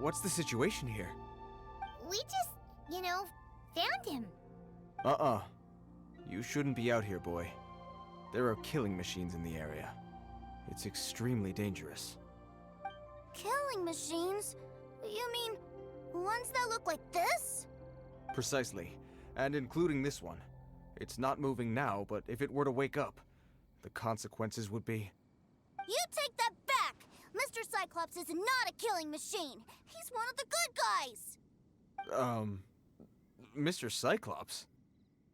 What's the situation here? We just, found him. You shouldn't be out here, boy. There are killing machines in the area. It's extremely dangerous. Killing machines? You mean ones that look like this? Precisely, and including this one. It's not moving now, but if it were to wake up, the consequences would be... You take that back! Mr. Cyclops is not a killing machine. He's one of the good guys. Mr. Cyclops?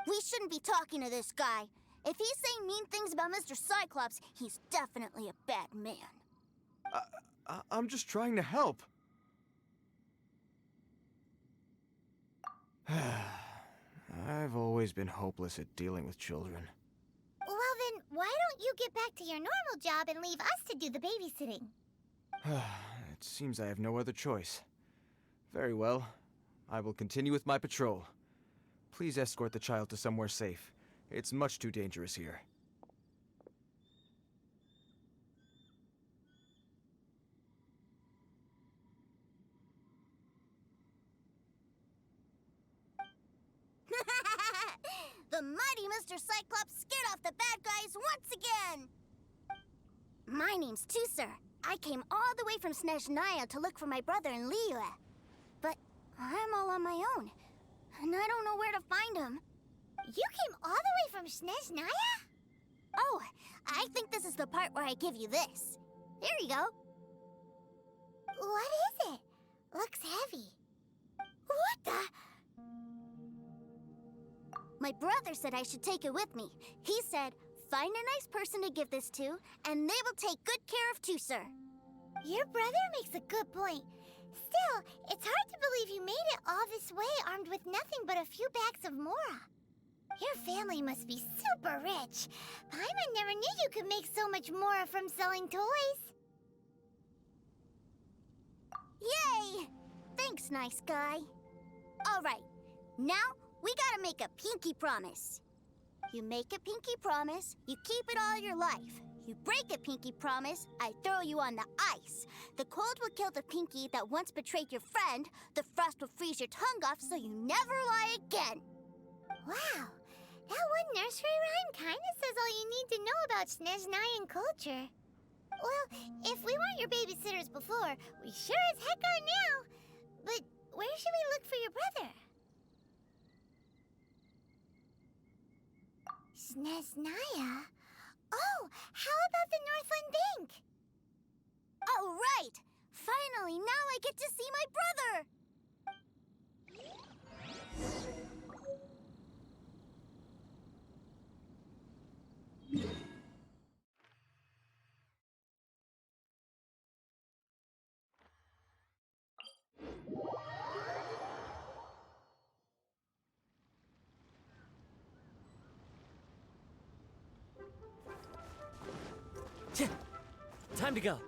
We shouldn't be talking to this guy. If he's saying mean things about Mr. Cyclops, he's definitely a bad man. I'm just trying to help. I've always been hopeless at dealing with children. Well then, why don't you get back to your normal job and leave us to do the babysitting? It seems I have no other choice. Very well. I will continue with my patrol. Please escort the child to somewhere safe. It's much too dangerous here. The mighty Mr. Cyclops scared off the bad guys once again! My name's Tuser. I came all the way from Snezhnaya to look for my brother in Liyue. But I'm all on my own, and I don't know where to find him. You came all the way from Snezhnaya? Oh, I think this is the part where I give you this. Here you go. What is it? Looks heavy. What the... My brother said I should take it with me. He said, find a nice person to give this to, and they will take good care of Tuser. Your brother makes a good point. Still, it's hard to believe you made it all this way armed with nothing but a few bags of Mora. Your family must be super rich. Paimon never knew you could make so much Mora from selling toys. Yay! Thanks, nice guy. All right, now we gotta make a pinky promise. You make a pinky promise, you keep it all your life. You break a pinky promise, I throw you on the ice. The cold will kill the pinky that once betrayed your friend. The frost will freeze your tongue off so you never lie again. Wow, that one nursery rhyme kinda says all you need to know about Snezhnayan culture. Well, if we weren't your babysitters before, we sure as heck are now. But where should we look for your brother? Snezhnaya? Oh, how about the Northland Bank? Oh, right! Finally, now I get to see my brother! Time to go.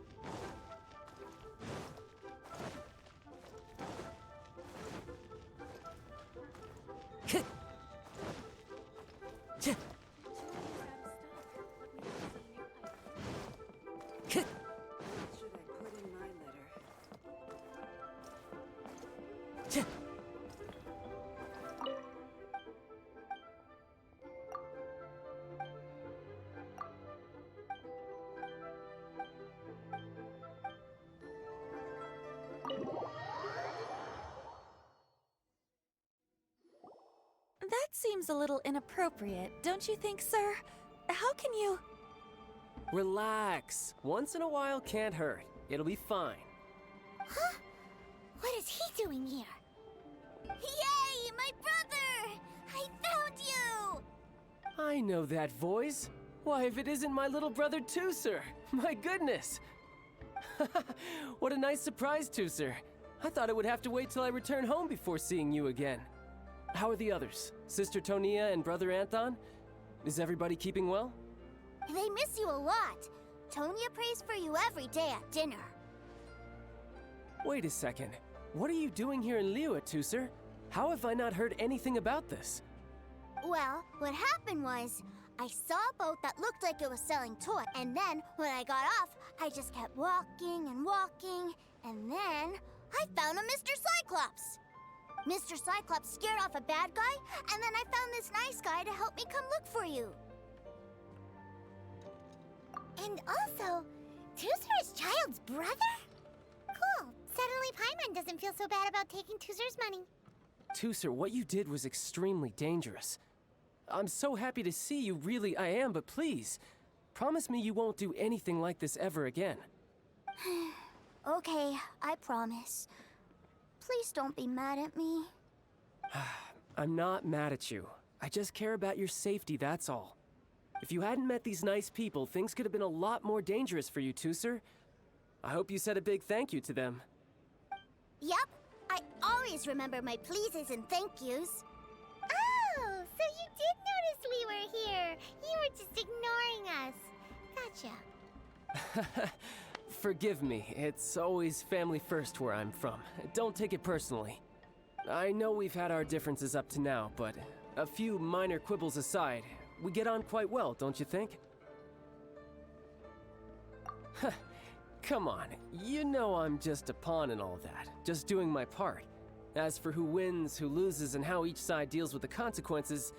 That seems a little inappropriate, don't you think, sir? How can you... Relax. Once in a while can't hurt. It'll be fine. Huh? What is he doing here? Yay, my brother! I found you! I know that voice. Why, if it isn't my little brother Tuser! My goodness! What a nice surprise, Tuser. I thought it would have to wait till I return home before seeing you again. How are the others? Sister Tonia and Brother Anton? Is everybody keeping well? They miss you a lot. Tonia prays for you every day at dinner. Wait a second. What are you doing here in Liyue, Tuser? How have I not heard anything about this? Well, what happened was, I saw a boat that looked like it was selling toys, and then, when I got off, I just kept walking and walking, and then I found a Mr. Cyclops. Mr. Cyclops scared off a bad guy, and then I found this nice guy to help me come look for you. And also, Tooser is Child's brother? Cool. Suddenly Paimon doesn't feel so bad about taking Tooser's money. Tooser, what you did was extremely dangerous. I'm so happy to see you, really I am, but please, promise me you won't do anything like this ever again. Okay, I promise. Please don't be mad at me. I'm not mad at you. I just care about your safety, that's all. If you hadn't met these nice people, things could have been a lot more dangerous for you, Tooser. I hope you said a big thank you to them. Yep, I always remember my pleases and thank yous. Oh, so you did notice we were here. You were just ignoring us. Gotcha. Forgive me, it's always family first where I'm from. Don't take it personally. I know we've had our differences up to now, but a few minor quibbles aside, we get on quite well, don't you think? Come on, you know I'm just a pawn in all that, just doing my part. As for who wins, who loses, and how each side deals with the consequences,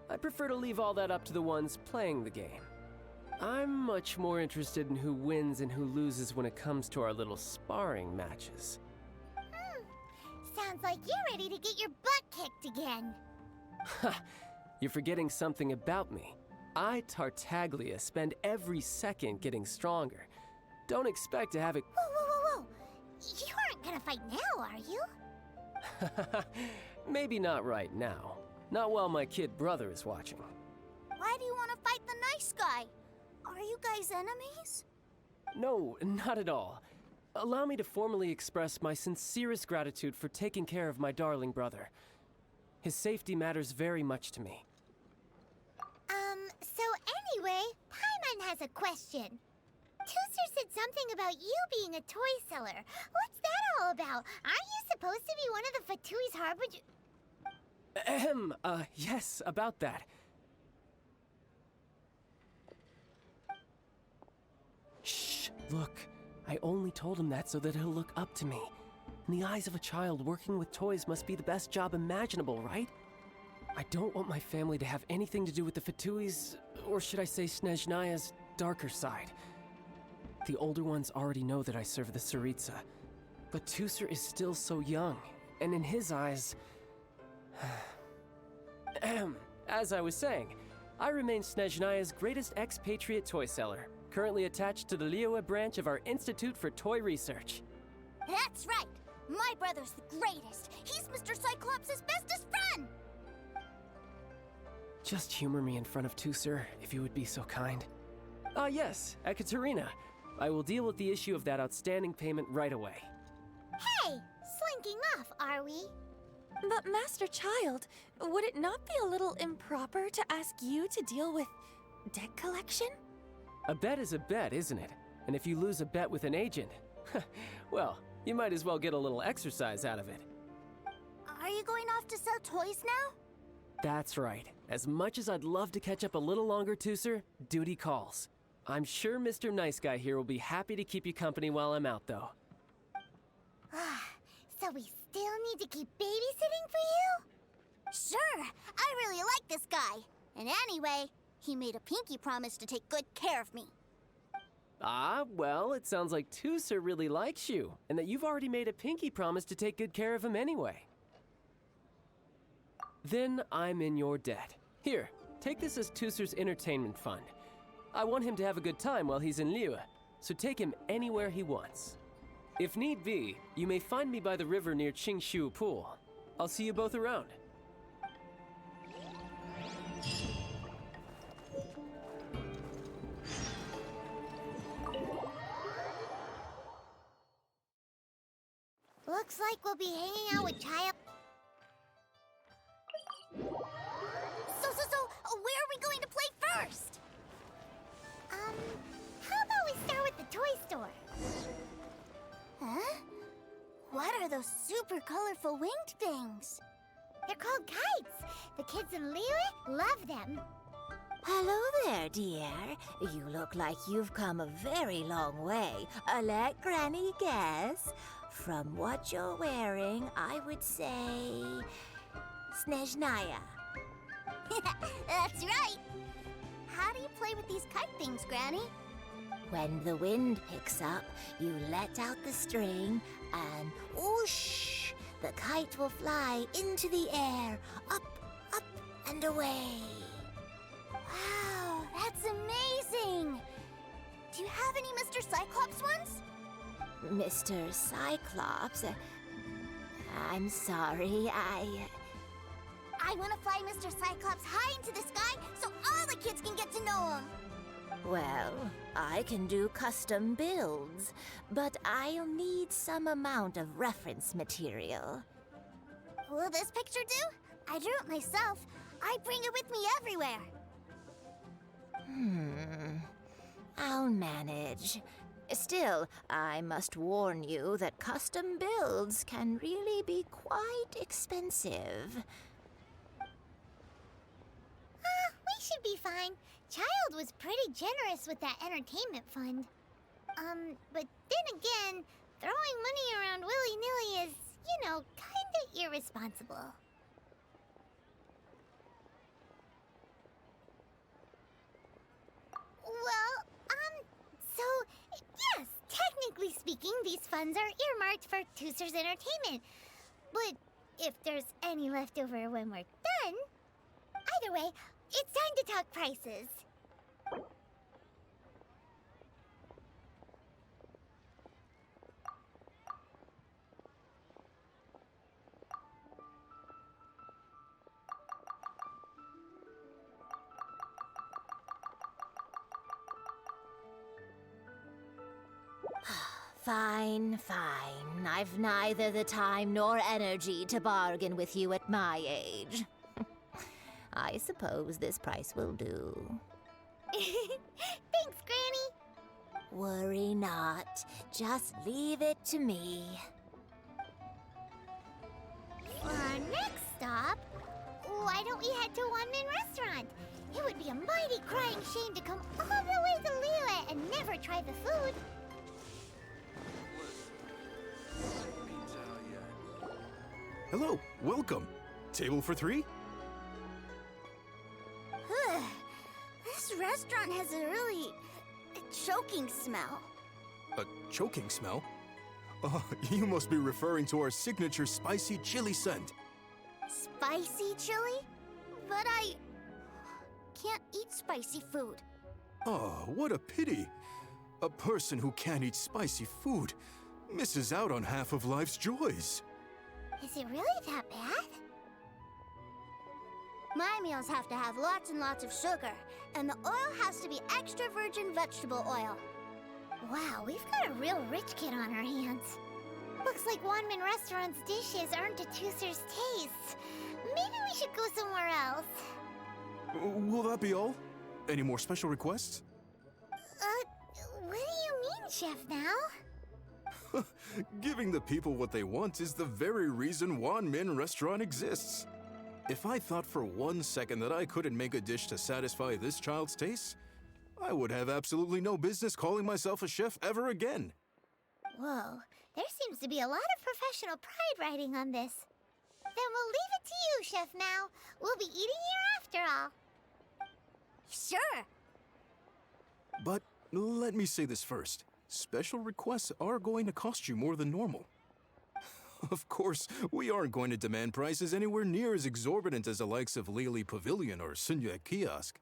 I prefer to leave all that up to the ones playing the game. I'm much more interested in who wins and who loses when it comes to our little sparring matches. Sounds like you're ready to get your butt kicked again. Ha! You're forgetting something about me. I, Tartaglia, spend every second getting stronger. Don't expect to have it— Whoa, whoa, whoa, whoa! You aren't gonna fight now, are you? Maybe not right now. Not while my kid brother is watching. Why do you want to fight the nice guy? Are you guys enemies? No, not at all. Allow me to formally express my sincerest gratitude for taking care of my darling brother. His safety matters very much to me. So anyway, Paimon has a question. Tooser said something about you being a toy seller. What's that all about? Aren't you supposed to be one of the Fatui's harbinger— Yes, about that. Shh, look. I only told him that so that he'll look up to me. In the eyes of a child, working with toys must be the best job imaginable, right? I don't want my family to have anything to do with the Fatui's, or should I say Snezhnaya's, darker side. The older ones already know that I serve the Tsaritsa, but Tooser is still so young, and in his eyes— As I was saying, I remain Snezhnaya's greatest expatriate toy seller, currently attached to the Liyue branch of our Institute for Toy Research. That's right! My brother's the greatest! He's Mr. Cyclops' bestest friend! Just humor me in front of Tooser, if you would be so kind. Yes, Ekaterina. I will deal with the issue of that outstanding payment right away. Hey! Slinking off, are we? But Master Child, would it not be a little improper to ask you to deal with debt collection? A bet is a bet, isn't it? And if you lose a bet with an agent, well, you might as well get a little exercise out of it. Are you going off to sell toys now? That's right. As much as I'd love to catch up a little longer, Tooser, duty calls. I'm sure Mr. Nice Guy here will be happy to keep you company while I'm out, though. So we still need to keep babysitting for you? Sure, I really like this guy. And anyway, he made a pinky promise to take good care of me. Ah, well, it sounds like Tooser really likes you, and that you've already made a pinky promise to take good care of him anyway. Then I'm in your debt. Here, take this as Tooser's entertainment fund. I want him to have a good time while he's in Liyue, so take him anywhere he wants. If need be, you may find me by the river near Qingshu Pool. I'll see you both around. Looks like we'll be hanging out with Child. So, where are we going to play first? How about we start with the toy store? Huh? What are those super colorful winged things? They're called kites. The kids in Liyue love them. Hello there, dear. You look like you've come a very long way. Let Granny guess. From what you're wearing, I would say... Snežnaya. That's right. How do you play with these kite things, Granny? When the wind picks up, you let out the string, and whoosh! The kite will fly into the air, up, and away. Wow, that's amazing! Do you have any Mr. Cyclops ones? Mr. Cyclops, I'm sorry, I want to fly Mr. Cyclops high into the sky so all the kids can get to know him. Well, I can do custom builds, but I'll need some amount of reference material. Will this picture do? I drew it myself. I bring it with me everywhere. I'll manage. Still, I must warn you that custom builds can really be quite expensive. We should be fine. Child was pretty generous with that entertainment fund. But then again, throwing money around willy-nilly is, kinda irresponsible. Well, so, yes, technically speaking, these funds are earmarked for Tooser's entertainment. But if there's any left over when we're done, either way, it's time to talk prices. Fine. I've neither the time nor energy to bargain with you at my age. I suppose this price will do. Thanks, Granny. Worry not. Just leave it to me. For our next stop, why don't we head to One-Man Restaurant? It would be a mighty crying shame to come all the way to Liyue and never try the food. Hello, welcome. Table for 3? This restaurant has a really choking smell. A choking smell? Oh, you must be referring to our signature spicy chili scent. Spicy chili? But I can't eat spicy food. Oh, what a pity. A person who can't eat spicy food misses out on half of life's joys. Is it really that bad? My meals have to have lots and lots of sugar, and the oil has to be extra virgin vegetable oil. Wow, we've got a real rich kid on our hands. Looks like One-Man Restaurant's dishes aren't to Tooser's taste. Maybe we should go somewhere else. Will that be all? Any more special requests? What do you mean, Chef now? Giving the people what they want is the very reason One-Man Restaurant exists. If I thought for 1 second that I couldn't make a dish to satisfy this child's taste, I would have absolutely no business calling myself a chef ever again. Whoa, there seems to be a lot of professional pride riding on this. Then we'll leave it to you, Chef Mao. We'll be eating here after all. Sure. But let me say this first. Special requests are going to cost you more than normal. Of course, we aren't going to demand prices anywhere near as exorbitant as the likes of Lily Pavilion or Sunya Kiosk.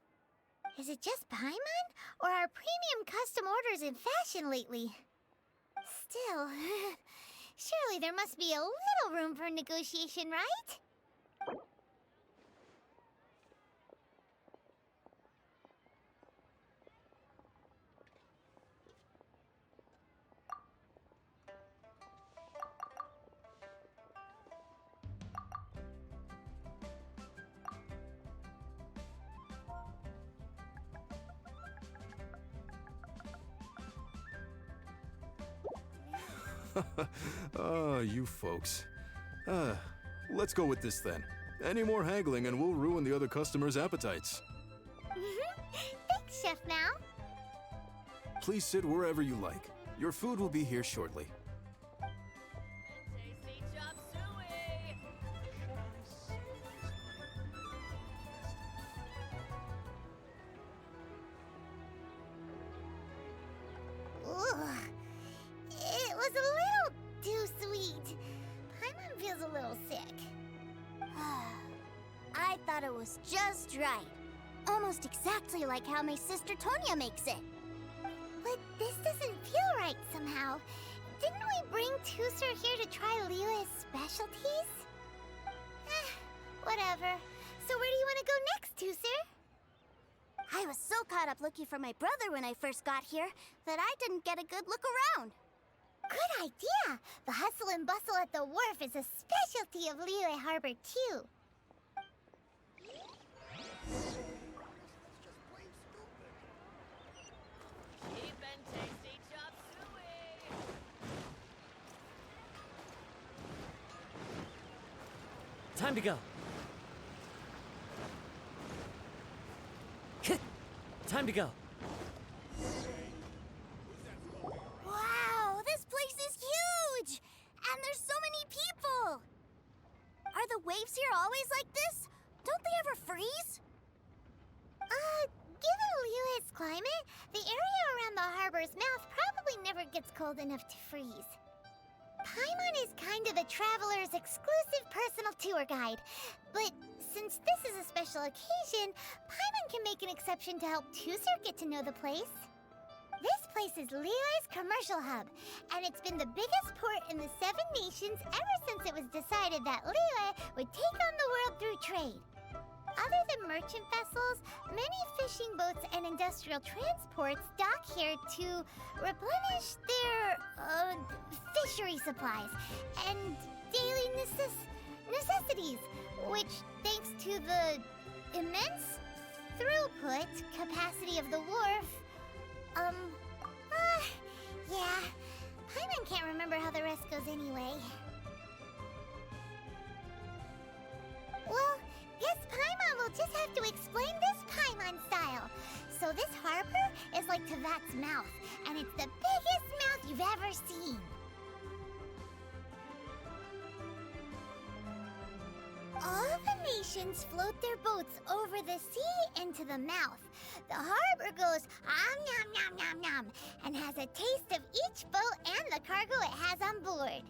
Is it just Paimon, or are premium custom orders in fashion lately? Still, surely there must be a little room for negotiation, right? You folks. Let's go with this then. Any more haggling and we'll ruin the other customers' appetites. Thanks, Chef Mao. Please sit wherever you like. Your food will be here shortly. Ugh. It was a little too sweet. Paimon feels a little sick. I thought it was just right. Almost exactly like how my sister Tonya makes it. But this doesn't feel right somehow. Didn't we bring Tusser here to try Liyue's specialties? Whatever. So where do you want to go next, Tusser? I was so caught up looking for my brother when I first got here that I didn't get a good look around. Good idea! The hustle and bustle at the wharf is a specialty of Liyue Harbor, too. Time to go. Time to go. Wow, this place is huge! And there's so many people! Are the waves here always like this? Don't they ever freeze? Given Liyue's climate, the area around the harbor's mouth probably never gets cold enough to freeze. Paimon is kind of the traveler's exclusive personal tour guide, but since this is a special occasion, Paimon can make an exception to help Tusser get to know the place. This place is Liyue's commercial hub, and it's been the biggest port in the Seven Nations ever since it was decided that Liyue would take on the world through trade. Other than merchant vessels, many fishing boats and industrial transports dock here to replenish their, fishery supplies and daily necessities, which, thanks to the immense throughput capacity of the wharf, yeah, Paimon can't remember how the rest goes anyway. Well, guess Paimon will just have to explain this Paimon style. So this harbor is like Teyvat's mouth, and it's the biggest mouth you've ever seen. All the nations float their boats over the sea into the mouth. The harbor goes nom nom nom nom and has a taste of each boat and the cargo it has on board.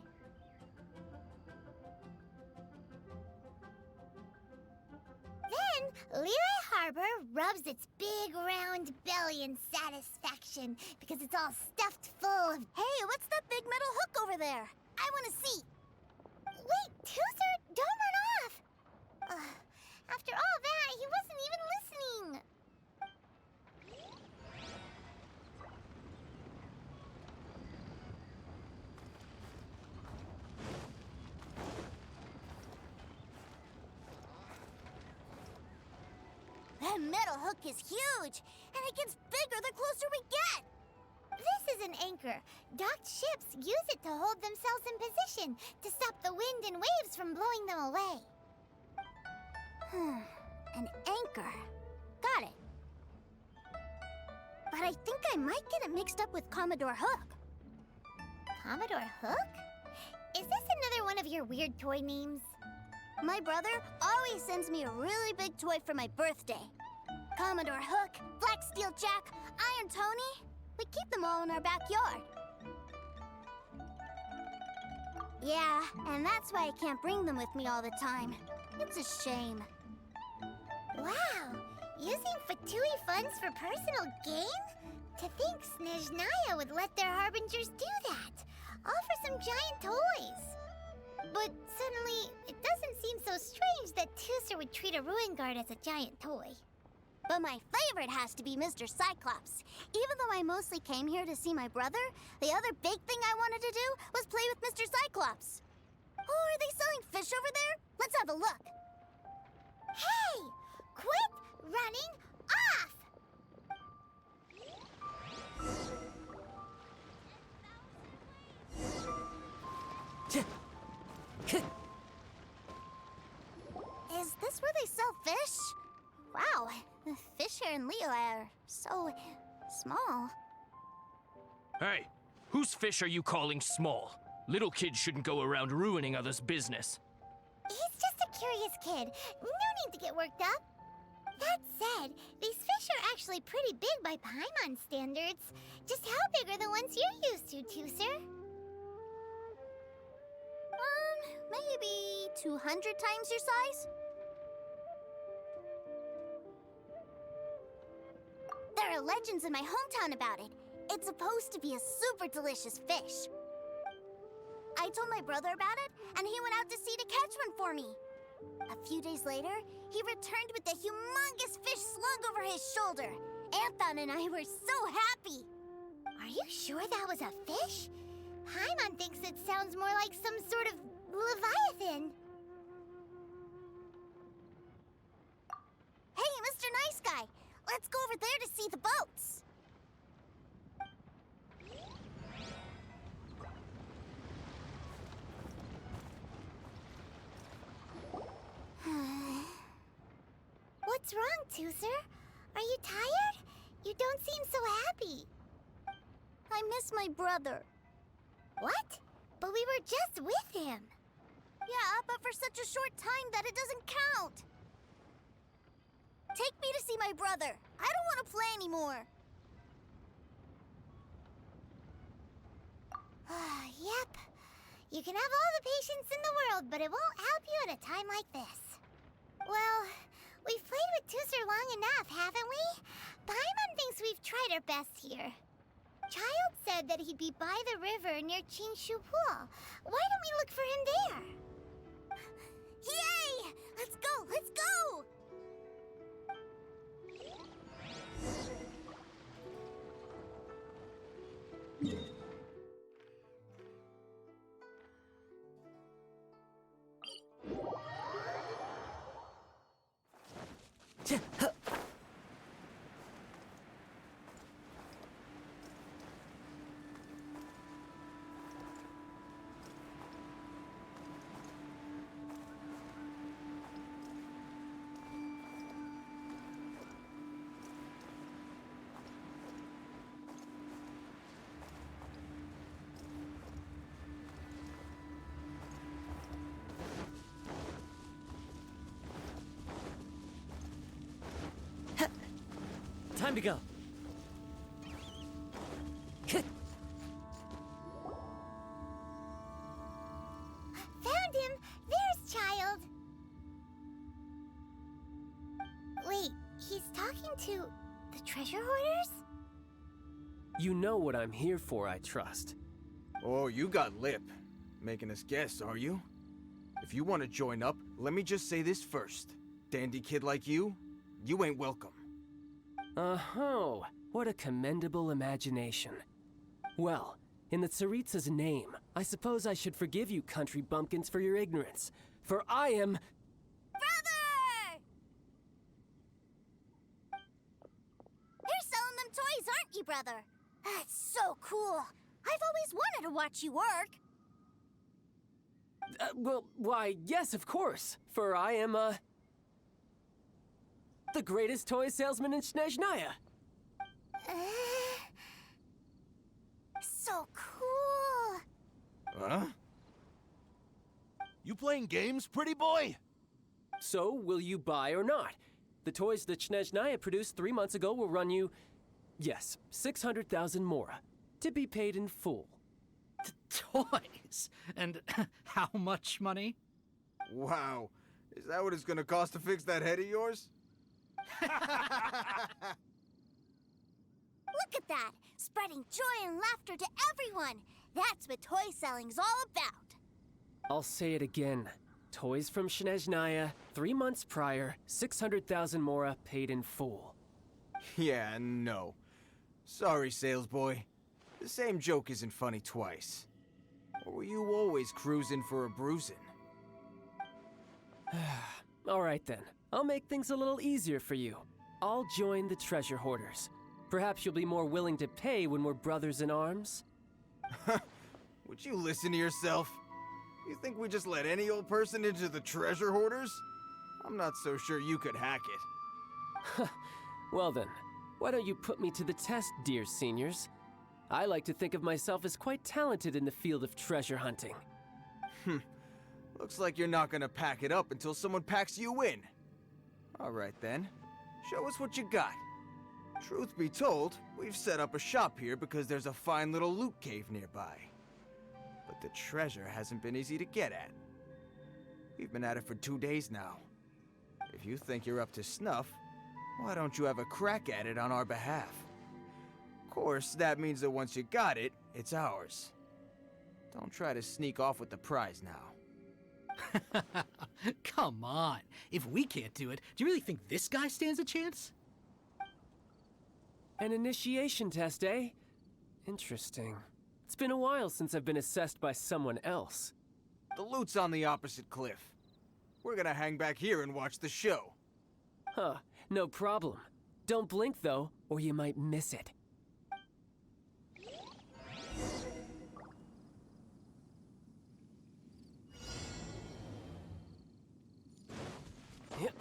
Then, Liyue Harbor rubs its big round belly in satisfaction because it's all stuffed full of... Hey, what's that big metal hook over there? I want to see. Wait, Tusser, don't run off. After all that, he wasn't even listening. That metal hook is huge, and it gets bigger the closer we get. This is an anchor. Docked ships use it to hold themselves in position to stop the wind and waves from blowing them away. An anchor. Got it. But I think I might get it mixed up with Commodore Hook. Commodore Hook? Is this another one of your weird toy names? My brother always sends me a really big toy for my birthday. Commodore Hook, Black Steel Jack, Iron Tony. We keep them all in our backyard. Yeah, and that's why I can't bring them with me all the time. It's a shame. Wow! Using Fatui funds for personal gain? To think Snezhnaya would let their harbingers do that! All for some giant toys! But suddenly, it doesn't seem so strange that Tusser would treat a ruin guard as a giant toy. But my favorite has to be Mr. Cyclops. Even though I mostly came here to see my brother, the other big thing I wanted to do was play with Mr. Cyclops. Oh, are they selling fish over there? Let's have a look. Hey! Quit running off! Is this where they sell fish? Wow, the fish here in Liyue are so small. Hey, whose fish are you calling small? Little kids shouldn't go around ruining others' business. He's just a curious kid. No need to get worked up. That said, these fish are actually pretty big by Paimon standards. Just how big are the ones you're used to, Tooser? Maybe 200 times your size? There are legends in my hometown about it. It's supposed to be a super delicious fish. I told my brother about it, and he went out to sea to catch one for me. A few days later, he returned with a humongous fish slung over his shoulder. Anthon and I were so happy. Are you sure that was a fish? Paimon thinks it sounds more like some sort of leviathan. Hey, Mr. Nice Guy, let's go over there to see the boats. What's wrong, Tooser? Are you tired? You don't seem so happy. I miss my brother. What? But we were just with him. Yeah, but for such a short time that it doesn't count. Take me to see my brother. I don't want to play anymore. Yep. You can have all the patience in the world, but it won't help you at a time like this. Well, we've played with Tooser long enough, haven't we? Paimon thinks we've tried our best here. Child said that he'd be by the river near Chinshu Pool. Why don't we look for him there? Yay! Let's go! Let's go! Time to go. Found him! There's Child! Wait, he's talking to the treasure hoarders? You know what I'm here for, I trust. Oh, you got lip. Making us guess, are you? If you want to join up, let me just say this first. Dandy kid like you ain't welcome. Oh, what a commendable imagination. Well, in the Tsaritsa's name, I suppose I should forgive you country bumpkins for your ignorance, for I am... Brother! You're selling them toys, aren't you, brother? That's so cool. I've always wanted to watch you work. Well, why, yes, of course, for I am, the greatest toy salesman in Snezhnaya. So cool. Huh? You playing games, pretty boy? So, will you buy or not? The toys that Snezhnaya produced 3 months ago will run you, yes, 600,000 mora, to be paid in full. Toys? And how much money? Wow. Is that what it's gonna cost to fix that head of yours? Look at that! Spreading joy and laughter to everyone! That's what toy selling's all about! I'll say it again. Toys from Snezhnaya, 3 months prior, 600,000 mora paid in full. Yeah, no. Sorry, sales boy. The same joke isn't funny twice. Or were you always cruising for a bruising? All right then. I'll make things a little easier for you. I'll join the treasure hoarders. Perhaps you'll be more willing to pay when we're brothers in arms? Would you listen to yourself? You think we just let any old person into the treasure hoarders? I'm not so sure you could hack it. Well then, why don't you put me to the test, dear seniors? I like to think of myself as quite talented in the field of treasure hunting. Looks like you're not gonna pack it up until someone packs you in. All right then. Show us what you got. Truth be told, we've set up a shop here because there's a fine little loot cave nearby. But the treasure hasn't been easy to get at. We've been at it for 2 days now. If you think you're up to snuff, why don't you have a crack at it on our behalf? Of course, that means that once you got it, it's ours. Don't try to sneak off with the prize now. Come on. If we can't do it, do you really think this guy stands a chance? An initiation test, eh? Interesting. It's been a while since I've been assessed by someone else. The loot's on the opposite cliff. We're gonna hang back here and watch the show. Huh, no problem. Don't blink, though, or you might miss it. Yep.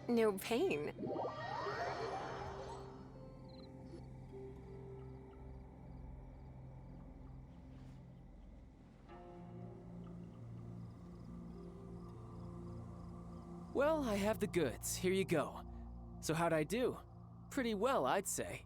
No pain. Well, I have the goods. Here you go. So how'd I do? Pretty well, I'd say.